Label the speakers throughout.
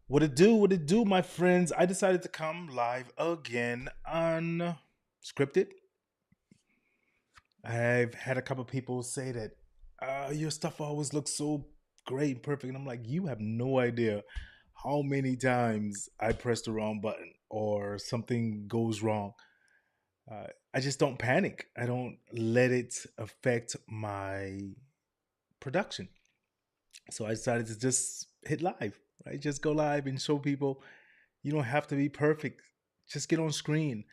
Speaker 1: What it do, my friends? I decided to come live again unscripted. I've had a couple people say that your stuff always looks so great and perfect. And I'm like, you have no idea how many times I press the wrong button or something goes wrong. I just don't panic. I don't let it affect my production. So I decided to just hit live, right? Just go live and show people you don't have to be perfect. Just get on screen.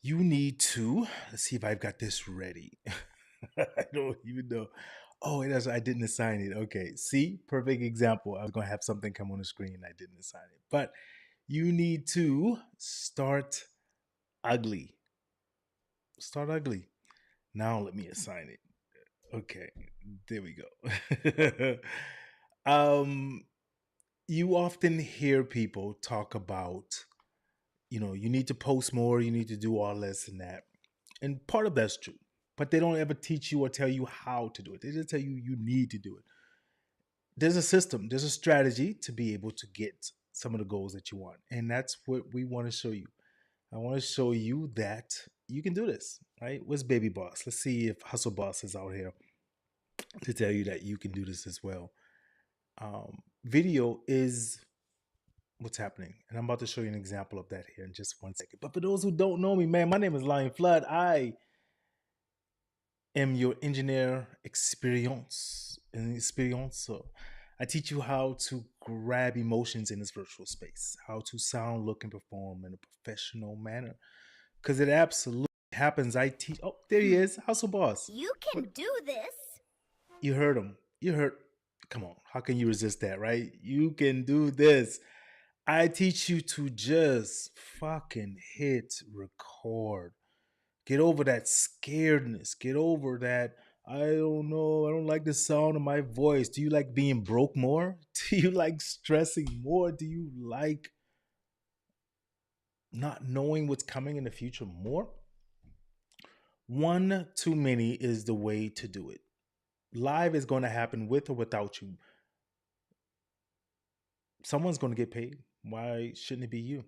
Speaker 1: You need to, let's see if I've got this ready. I don't even know. Oh, it is. I didn't assign it. Okay. See, perfect example. I was going to have something come on the screen. I didn't assign it. But you need to start ugly. Start ugly. Now let me assign it. Okay. There we go. um, you often hear people talk about, you need to post more, you need to do all this and that. And part of that's true. But they don't ever teach you or tell you how to do it. They just tell you you need to do it. There's a system, there's a strategy to be able to get some of the goals that you want. And that's what we want to show you. I want to show you that you can do this, right? Where's Baby Boss? Let's see if Hustle Boss is out here to tell you that you can do this as well. Video is what's happening. And I'm about to show you an example of that here in just 1 second. But for those who don't know me, man, my name is Lion Flood. I am your engineer experience. So I teach you how to grab emotions in this virtual space, how to sound, look, and perform in a professional manner. Because it absolutely happens. I teach. Oh, there he is, Hustle Boss.
Speaker 2: You can
Speaker 1: What?
Speaker 2: do this.
Speaker 1: You heard him. You heard. Come on. How can you resist that, right? You can do this. I teach you to just fucking hit record. Get over that scaredness. Get over that. I don't know. I don't like the sound of my voice. Do you like being broke more? Do you like stressing more? Do you like not knowing what's coming in the future more? One too many is the way to do it. Live is going to happen with or without you. Someone's going to get paid. Why shouldn't it be you?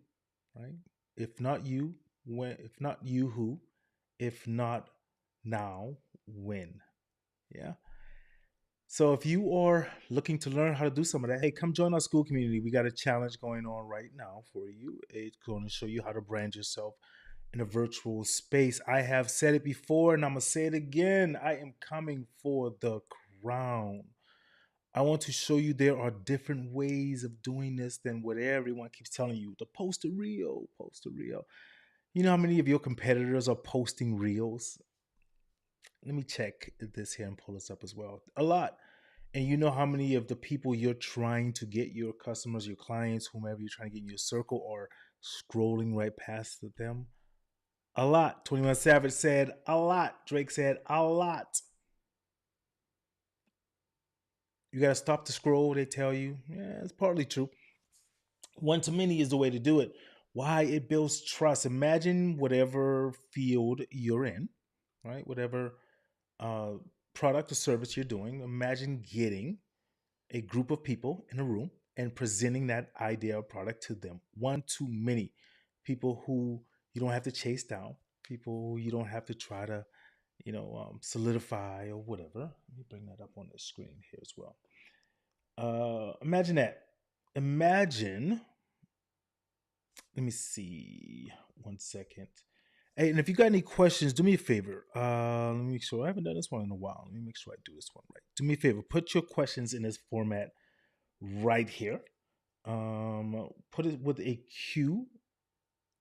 Speaker 1: Right? If not you, when? If not you, who? If not now, when? Yeah. So if you are looking to learn how to do some of that, hey, come join our school community. We got a challenge going on right now for you. It's going to show you how to brand yourself in a virtual space. I have said it before and I'm going to say it again. I am coming for the crown. I want to show you there are different ways of doing this than what everyone keeps telling you. The post a reel, post a reel. You know how many of your competitors are posting reels? Let me check this here and pull this up as well. A lot. And you know how many of the people you're trying to get, your customers, your clients, whomever you're trying to get in your circle, are scrolling right past them? A lot. 21 Savage said a lot. Drake said a lot. You got to stop the scroll, they tell you. Yeah, it's partly true. One to many is the way to do it. Why? It builds trust. Imagine whatever field you're in, right? Whatever uh, product or service you're doing. Imagine getting a group of people in a room and presenting that idea or product to them. One too many people who you don't have to chase down, people who you don't have to try to, solidify or whatever. Let me bring that up on the screen here as well. Imagine that. Imagine. Let me see. 1 second. Hey, and if you got any questions, do me a favor. Let me make sure I haven't done this one in a while. Let me make sure I do this one right. Do me a favor. Put your questions in this format right here. Put it with a Q.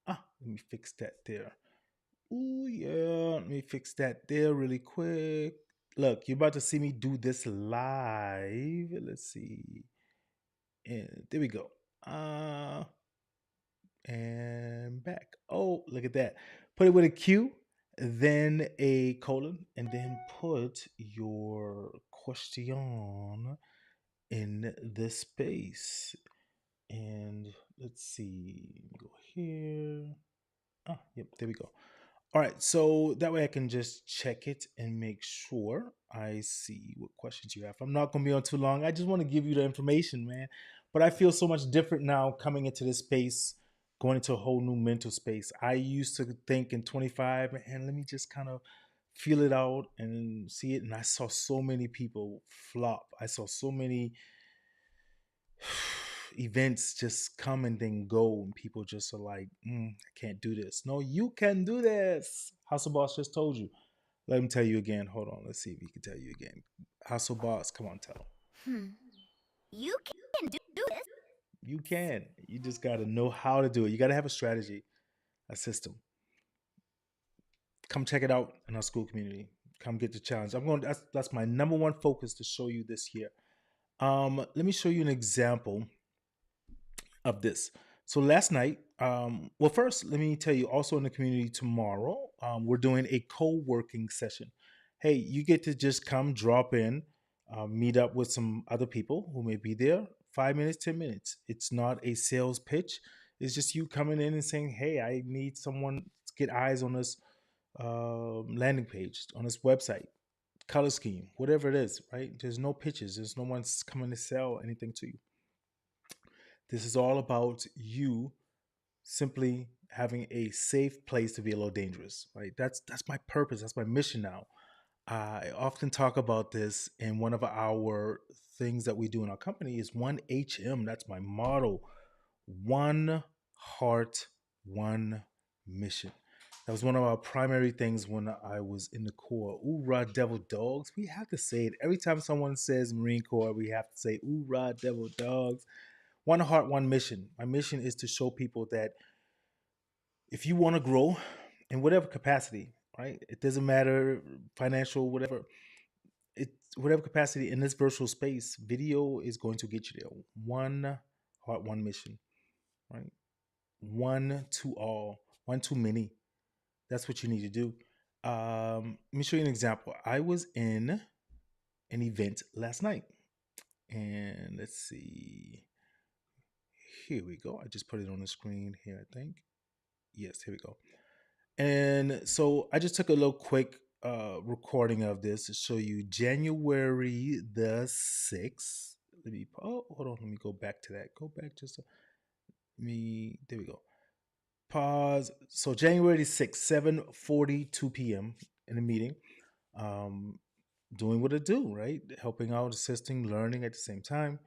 Speaker 1: Let me fix that there. Ooh, yeah. Let me fix that there really quick. Look, you're about to see me do this live. Let's see. And there we go. And back. Oh, look at that. Put it with a Q, then a colon, and then put your question in the space. And let's see, go here. Yep, there we go. All right, so that way I can just check it and make sure I see what questions you have. I'm not going to be on too long. I just want to give you the information, man. But I feel so much different now coming into this space, going into a whole new mental space. I used to think in 25, and let me just kind of feel it out and see it. And I saw so many people flop. I saw so many events just come and then go, and people just are like, I can't do this. No, you can do this. Hustle Boss just told you. Let him tell you again. Hold on, let's see if he can tell you again. Hustle Boss, come on, tell him.
Speaker 2: You can do this.
Speaker 1: You can. You just got to know how to do it. You got to have a strategy, a system. Come check it out in our school community. Come get the challenge. I'm going. That's my number one focus to show you this year. Let me show you an example of this. So last night, well, first, let me tell you also in the community tomorrow, we're doing a co working session. Hey, you get to just come, drop in, meet up with some other people who may be there 5 minutes, 10 minutes. It's not a sales pitch. It's just you coming in and saying, hey, I need someone to get eyes on this landing page, on this website, color scheme, whatever it is, right? There's no pitches, there's no one's coming to sell anything to you. This is all about you simply having a safe place to be a little dangerous, right? That's my purpose. That's my mission now. I often talk about this in one of our things that we do in our company is 1HM. That's my motto. One heart, one mission. That was one of our primary things when I was in the Corps. Oorah, devil dogs. We have to say it. Every time someone says Marine Corps, we have to say, Oorah, devil dogs. One heart, one mission. My mission is to show people that if you want to grow in whatever capacity, right? It doesn't matter financial, whatever. It whatever capacity in this virtual space, video is going to get you there. One heart, one mission, right? One to all, one too many. That's what you need to do. Let me show you an example. I was in an event last night, and let's see. Here we go. I just put it on the screen here, I think. Yes, here we go. And so I just took a little quick recording of this to show you January the 6th. Hold on, let me go back to that. Go back just me. There we go. Pause. So January the 6th, 7:42 p.m. in a meeting. Um, doing what I do, right? Helping out, assisting, learning at the same time.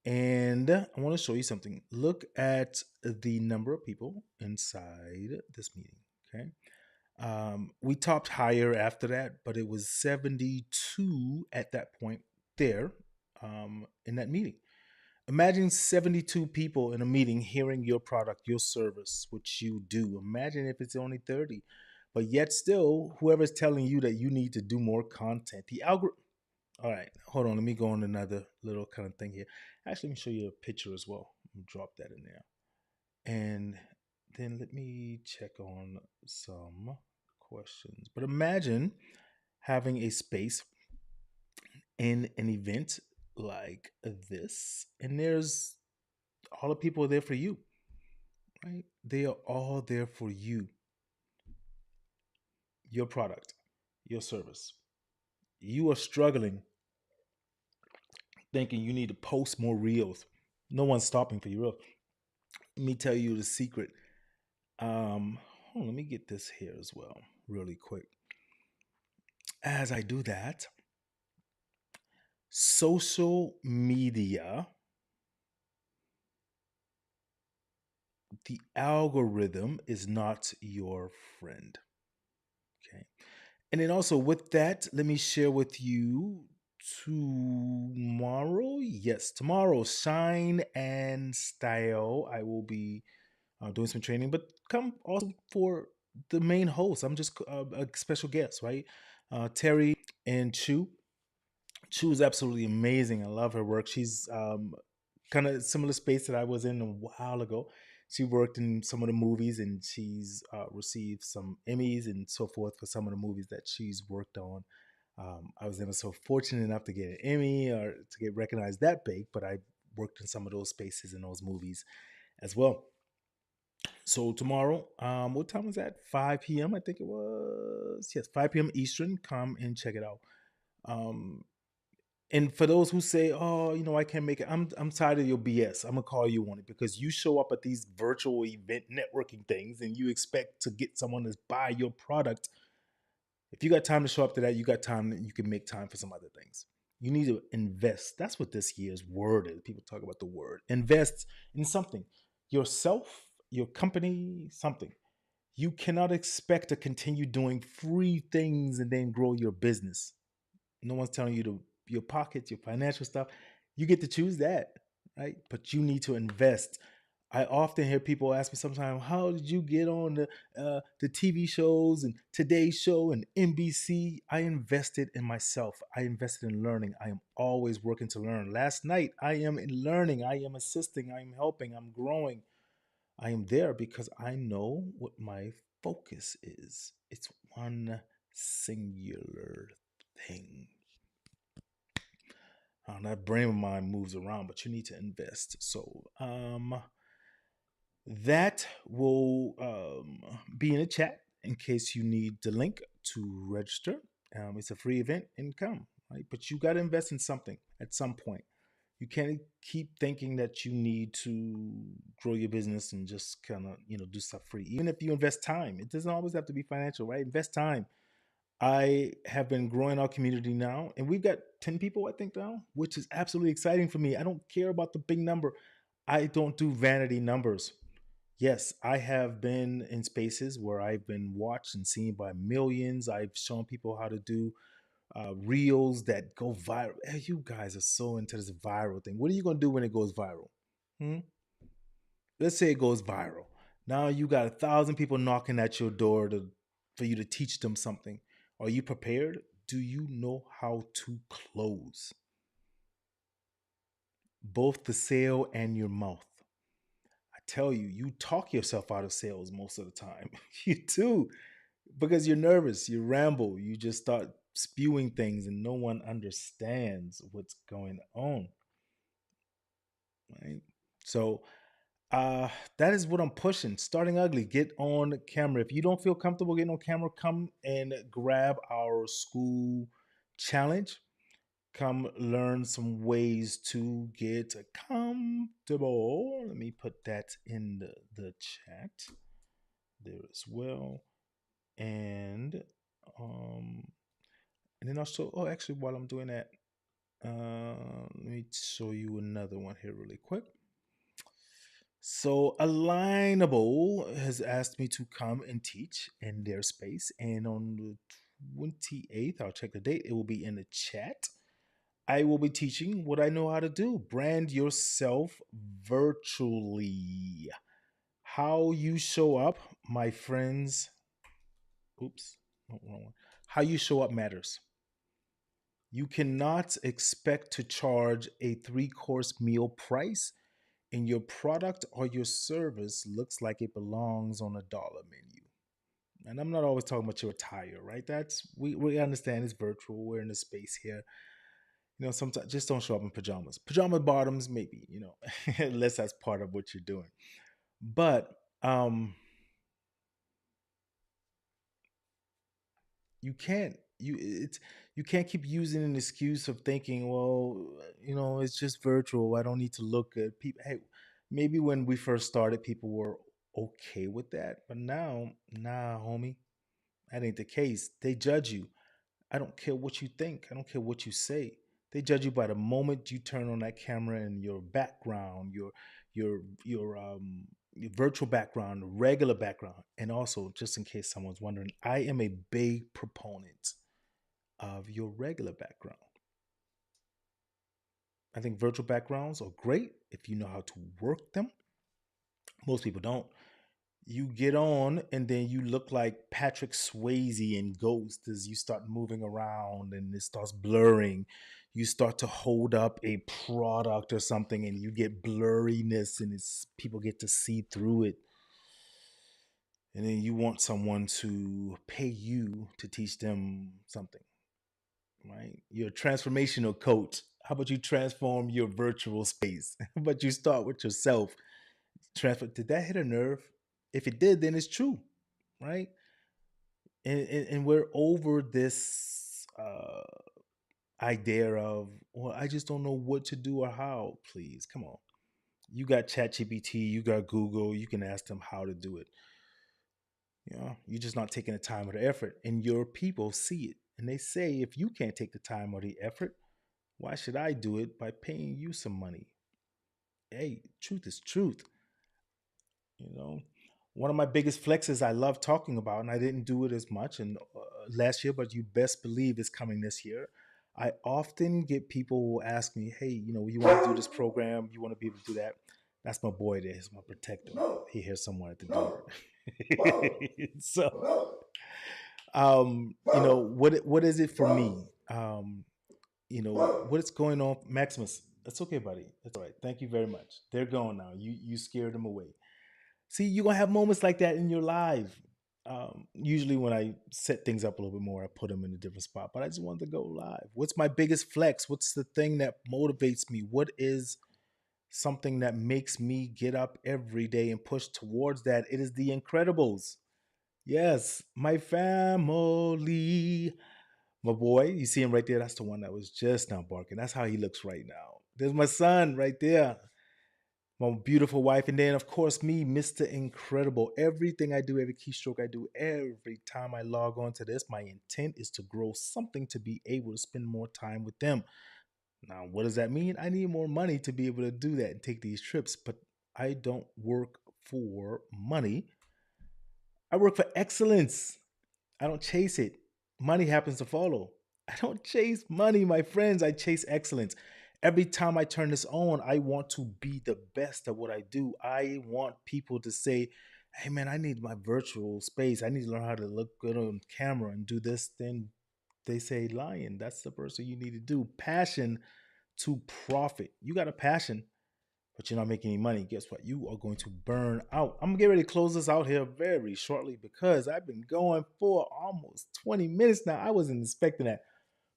Speaker 1: And I want to show you something. Look at the number of people inside this meeting. Okay. We topped higher after that, but it was 72 at that point there in that meeting. Imagine 72 people in a meeting hearing your product, your service, which you do. Imagine if it's only 30. But yet, still, whoever's telling you that you need to do more content, the algorithm. All right, hold on. Let me go on another little kind of thing here. Actually, let me show you a picture as well. Drop that in there. And then let me check on some questions. But imagine having a space in an event like this, and there's all the people are there for you, right? They are all there for you, your product, your service. You are struggling, thinking you need to post more reels. No one's stopping for you. Let me tell you the secret. Let me get this here as well, really quick. As I do that, social media, the algorithm is not your friend. Okay. And then also with that, let me share with you tomorrow. Yes, tomorrow, Shine and Style. I will be doing some training, but come also for the main host. I'm just a special guest, right? Terry and Chu. Chu is absolutely amazing. I love her work. She's kind of similar space that I was in a while ago. She worked in some of the movies and she's received some Emmys and so forth for some of the movies that she's worked on. I was never so fortunate enough to get an Emmy or to get recognized that big, but I worked in some of those spaces in those movies as well. So tomorrow, what time was that? 5 p.m. I think it was. Yes, 5 p.m. Eastern. Come and check it out. Um, and for those who say, "Oh, I can't make it," I'm tired of your BS. I'm gonna call you on it because you show up at these virtual event networking things and you expect to get someone to buy your product. If you got time to show up to that, you got time that you can make time for some other things. You need to invest. That's what this year's word is. People talk about the word. Invest in something. Yourself, your company, something. You cannot expect to continue doing free things and then grow your business. No one's telling you to your pockets, your financial stuff. You get to choose that, right? But you need to invest. I often hear people ask me sometimes, "How did you get on the TV shows and Today's Show and NBC?" I invested in myself. I invested in learning. I am always working to learn. Last night, I am in learning. I am assisting. I am helping. I'm growing. I am there because I know what my focus is. It's one singular thing. That brain of mine moves around, but you need to invest. So that will be in the chat in case you need the link to register. It's a free event and come, right? But you got to invest in something at some point. You can't keep thinking that you need to grow your business and just kind of do stuff free. Even if you invest time, it doesn't always have to be financial, right? Invest time. I have been growing our community now, and we've got 10 people, I think, now, which is absolutely exciting for me. I don't care about the big number. I don't do vanity numbers. Yes, I have been in spaces where I've been watched and seen by millions. I've shown people how to do reels that go viral. You guys are so into this viral thing. What are you going to do when it goes viral? Hmm? Let's say it goes viral. Now you got 1,000 people knocking at your door for you to teach them something. Are you prepared? Do you know how to close both the sale and your mouth? I tell you, you talk yourself out of sales most of the time. You do because you're nervous, you ramble, you just start spewing things and no one understands what's going on, right? So uh that is what I'm pushing. Starting ugly, get on camera. If you don't feel comfortable getting on camera, come and grab our school challenge. Come learn some ways to get comfortable. Let me put that in the chat there as well. And um and then also, oh, actually, while I'm doing that, let me show you another one here really quick. So, Alignable has asked me to come and teach in their space. And on the 28th, I'll check the date, it will be in the chat. I will be teaching what I know how to do: brand yourself virtually. How you show up, my friends. Oops, wrong one. How you show up matters. You cannot expect to charge a three-course meal price and your product or your service looks like it belongs on a dollar menu. And I'm not always talking about your attire, right? That's we understand it's virtual. We're in a space here. Sometimes just don't show up in pajamas. Pajama bottoms, maybe, unless that's part of what you're doing. But you can't you can't keep using an excuse of thinking, well, it's just virtual, I don't need to look good. People, hey, maybe when we first started people were okay with that, but now, nah, homie, that ain't the case. They judge you. I don't care what you think, I don't care what you say. They judge you by the moment you turn on that camera, and your background, your virtual background, regular background. And also, just in case someone's wondering, I am a big proponent of your regular background. I think virtual backgrounds are great if you know how to work them. Most people don't. You get on and then you look like Patrick Swayze in Ghost as you start moving around and it starts blurring. You start to hold up a product or something and you get blurriness, and people get to see through it. And then you want someone to pay you to teach them something, right? You're a transformational coach. How about you transform your virtual space? How about you start with yourself? Transfer. Did that hit a nerve? If it did, then it's true, right? And we're over this idea of, well, I just don't know what to do or how. Please, come on. You got ChatGPT, you got Google, you can ask them how to do it. You know, you're just not taking the time or the effort, and your people see it, and they say, if you can't take the time or the effort, why should I do it by paying you some money? Hey, truth is truth. You know, one of my biggest flexes I love talking about, and I didn't do it as much and last year, but you best believe it's coming this year. I often get people who ask me, "Hey, you know, you want to do this program? You want to be able to do that?" That's my boy. There, he's my protector. He here somewhere at the door. So, you know, what is it for me? You know, what is going on, Maximus? That's okay, buddy. That's all right. Thank you very much. They're gone now. You scared them away. See, you're gonna have moments like that in your life. Usually, when I set things up a little bit more, I put them in a different spot. But I just wanted to go live. What's my biggest flex? What's the thing that motivates me? What is something that makes me get up every day and push towards that? It is The Incredibles. Yes, my family. My boy, you see him right there? That's the one that was just now barking. That's how he looks right now. There's my son right there, my beautiful wife, and then of course me, Mr. Incredible. Everything I do, every keystroke I do, every time I log on to this, my intent is to grow something to be able to spend more time with them. Now, what does that mean? I need more money to be able to do that and take these trips, but I don't work for money. I work for excellence. I don't chase it. Money happens to follow. I don't chase money, my friends. I chase excellence. Every time I turn this on, I want to be the best at what I do. I want people to say, "Hey, man, I need my virtual space. I need to learn how to look good on camera and do this." Then they say, "Lion, that's the person you need to do." Passion to profit. You got a passion, but you're not making any money. Guess what? You are going to burn out. I'm gonna get ready to close this out here very shortly because I've been going for almost 20 minutes now. I wasn't expecting that.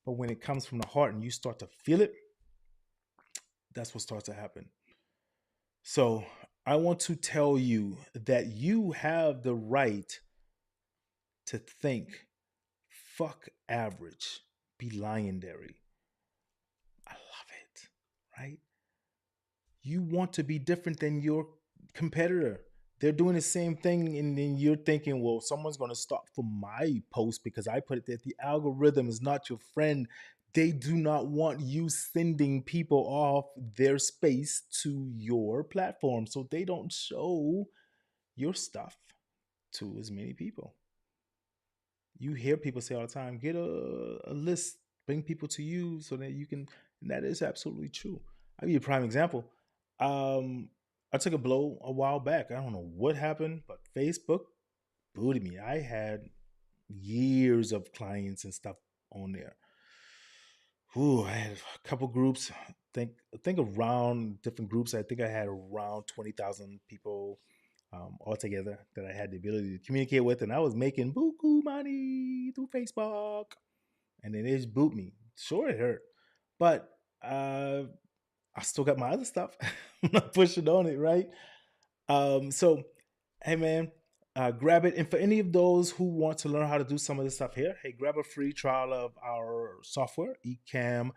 Speaker 1: But when it comes from the heart and you start to feel it, that's what starts to happen. So I want to tell you that you have the right to think, fuck average, be legendary. I love it, right? You want to be different than your competitor. They're doing the same thing, and then you're thinking, well, someone's going to stop for my post because I put it there. The algorithm is not your friend. They do not want you sending people off their space to your platform. So they don't show your stuff to as many people. You hear people say all the time, get a list, bring people to you so that you can, and that is absolutely true. I'll give you a prime example. Um, I took a blow a while back. I don't know what happened, but Facebook booted me. I had years of clients and stuff on there. Ooh, I had a couple groups. I think around different groups. I think I had around 20,000 people altogether that I had the ability to communicate with, and I was making buku money through Facebook. And then they just boot me. Sure, it hurt, but I still got my other stuff. I'm not pushing on it, right? So, hey man, grab it. And for any of those who want to learn how to do some of this stuff here, hey, grab a free trial of our software, Ecamm,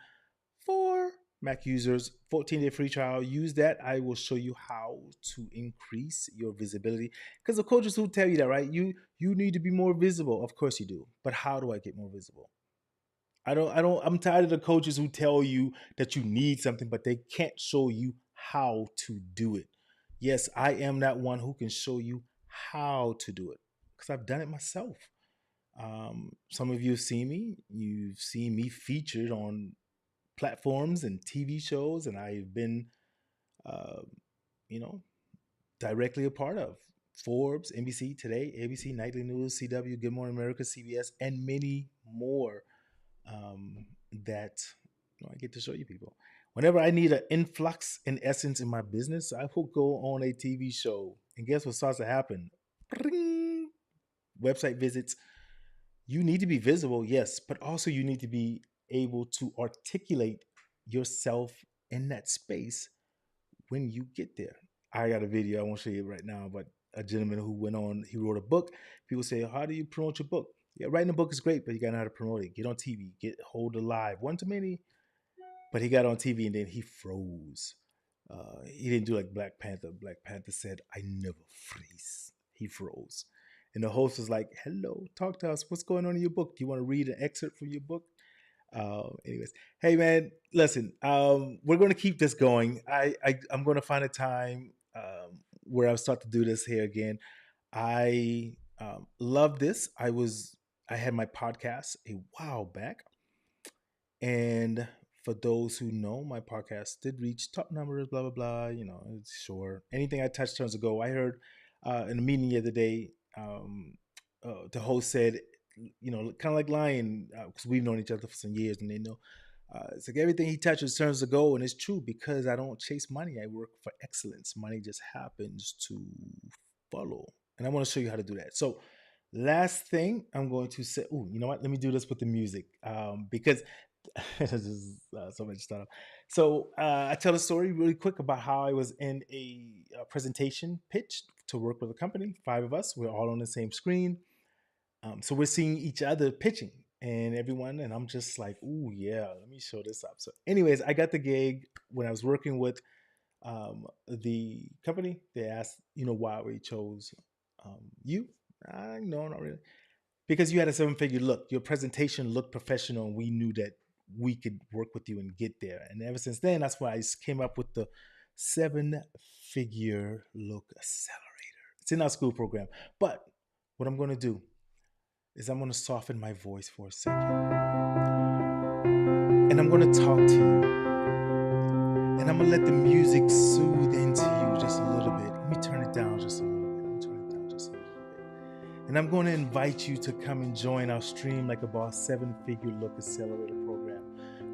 Speaker 1: for Mac users. 14-day free trial. Use that. I will show you how to increase your visibility. Because the coaches who tell you that, right? You need to be more visible. Of course you do. But how do I get more visible? I'm tired of the coaches who tell you that you need something, but they can't show you how to do it. Yes, I am that one who can show you how to do it because I've done it myself. Some of you have seen me. You've seen me featured on platforms and TV shows, and I've been, uh, you know, directly a part of Forbes, NBC Today, ABC Nightly News, CW, Good Morning America, CBS, and many more that I get to show you people. Whenever I need an influx in essence in my business, I will go on a TV show. And guess what starts to happen? Bring. Website visits. You need to be visible, yes, but also you need to be able to articulate yourself in that space when you get there. I got a video. I won't show you right now, but a gentleman who went on. He wrote a book. People say, "How do you promote your book?" Yeah, writing a book is great, but you gotta know how to promote it. Get on TV, get hold alive. One too many, but he got on TV and then he froze. He didn't do like Black Panther. Black Panther said, "I never freeze." He froze, and the host was like, "Hello, talk to us. What's going on in your book? Do you want to read an excerpt from your book?" Anyways, hey man, listen. We're going to keep this going. I'm going to find a time where I'll start to do this here again. I love this. I had my podcast a while back, and for those who know, my podcast did reach top numbers. Blah blah blah. You know, it's sure anything I touch turns to gold. I heard in a meeting the other day, the host said, you know, kind of like Lion, because we've known each other for some years, and they know. It's like everything he touches turns to gold, and it's true because I don't chase money. I work for excellence. Money just happens to follow, and I want to show you how to do that. So, last thing I'm going to say. Oh, you know what? Let me do this with the music, because this is so much stuff. So I tell a story really quick about how I was in a presentation pitch to work with a company. Five of us. We're all on the same screen. So we're seeing each other pitching and everyone, and I'm just like, "Ooh, yeah, let me show this up." So, anyways, I got the gig when I was working with the company. They asked, you know, why we chose you. No, not really, because you had a seven-figure look. Your presentation looked professional, and we knew that we could work with you and get there. And ever since then, that's why I came up with the seven-figure look accelerator. It's in our school program. But what I'm going to do is I'm going to soften my voice for a second. And I'm going to talk to you. And I'm going to let the music soothe into you just a little bit. Let me turn it down just a little bit. Let me turn it down just a little bit. And I'm going to invite you to come and join our Stream Like a Boss 7-Figure Look Accelerator program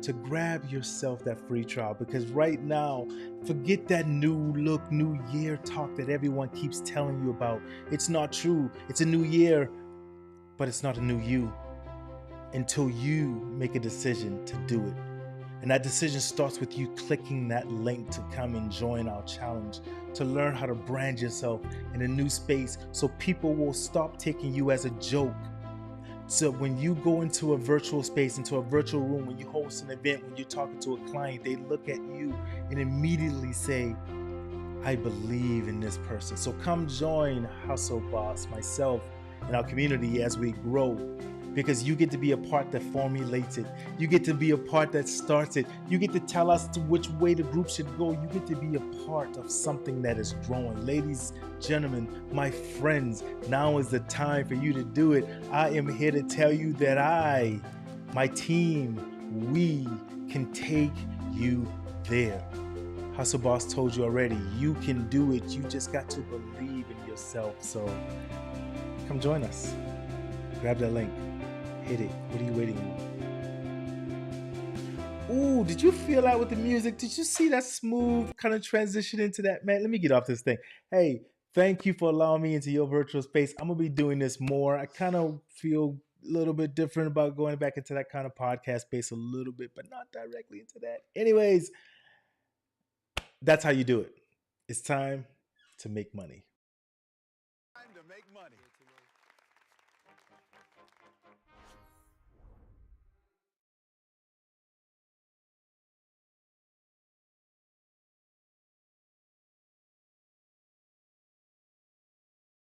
Speaker 1: to grab yourself that free trial, because right now, forget that new look, new year talk that everyone keeps telling you about. It's not true. It's a new year, but it's not a new you until you make a decision to do it. And that decision starts with you clicking that link to come and join our challenge, to learn how to brand yourself in a new space so people will stop taking you as a joke. So when you go into a virtual space, into a virtual room, when you host an event, when you're talking to a client, they look at you and immediately say, "I believe in this person." So come join Hustle Boss, myself, and our community as we grow, because you get to be a part that formulates it. You get to be a part that starts it. You get to tell us to which way the group should go. You get to be a part of something that is growing. Ladies, gentlemen, my friends, now is the time for you to do it. I am here to tell you that my team, we can take you there. Hustle Boss told you already, you can do it. You just got to believe in yourself. So come join us. Grab that link. Hit it. What are you waiting on? Ooh, did you feel that with the music? Did you see that smooth kind of transition into that? Man, let me get off this thing. Hey, thank you for allowing me into your virtual space. I'm going to be doing this more. I kind of feel a little bit different about going back into that kind of podcast space a little bit, but not directly into that. Anyways, that's how you do it. It's time to make money.